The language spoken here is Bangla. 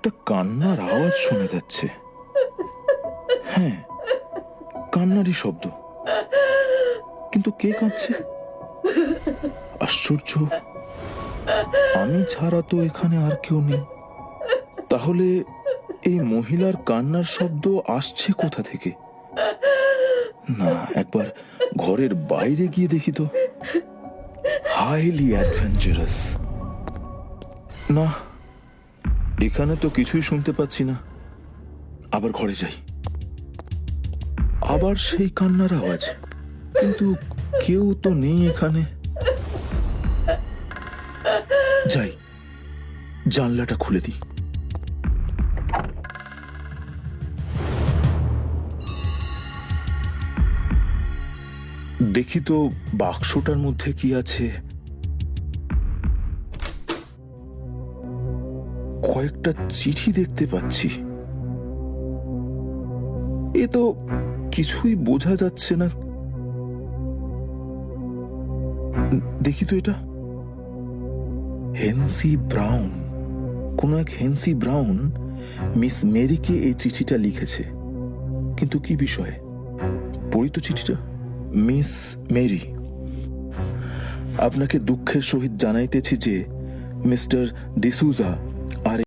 একটা কান্নার আওয়াজ শোনা যাচ্ছে। হ্যাঁ, কান্নারই শব্দ, কিন্তু কে কাঁদছে? আশ্চর্য, আমি ছাড়া তো এখানে আর কেউ নেই। তাহলে এই মহিলার কান্নার শব্দ আসছে কোথা থেকে? না, একবার ঘরের বাইরে গিয়ে দেখি তো। Highly adventurous. না, এখানে তো কিছুই শুনতে পাচ্ছি না। আবার ঘরে যাই। আবার সেই কান্নার আওয়াজ, কিন্তু কেউ তো নেই এখানে। যাই, জানলাটা খুলে দিই। দেখি তো বাক্সটার মধ্যে কি আছে। কয়েকটা চিঠি দেখতে পাচ্ছি। এ তো কিছুই বোঝা যাচ্ছে না। দেখি তো এটা। হেনসি ব্রাউন, কোন এক হেনসি ব্রাউন মিস মেরিকে এই চিঠিটা লিখেছে, কিন্তু কি বিষয়ে? পড়ি তো চিঠিটা। মিস মেরি, আপনাকে দুঃখের সহিত জানাইতেছি যে মিস্টার ডিসুজা আর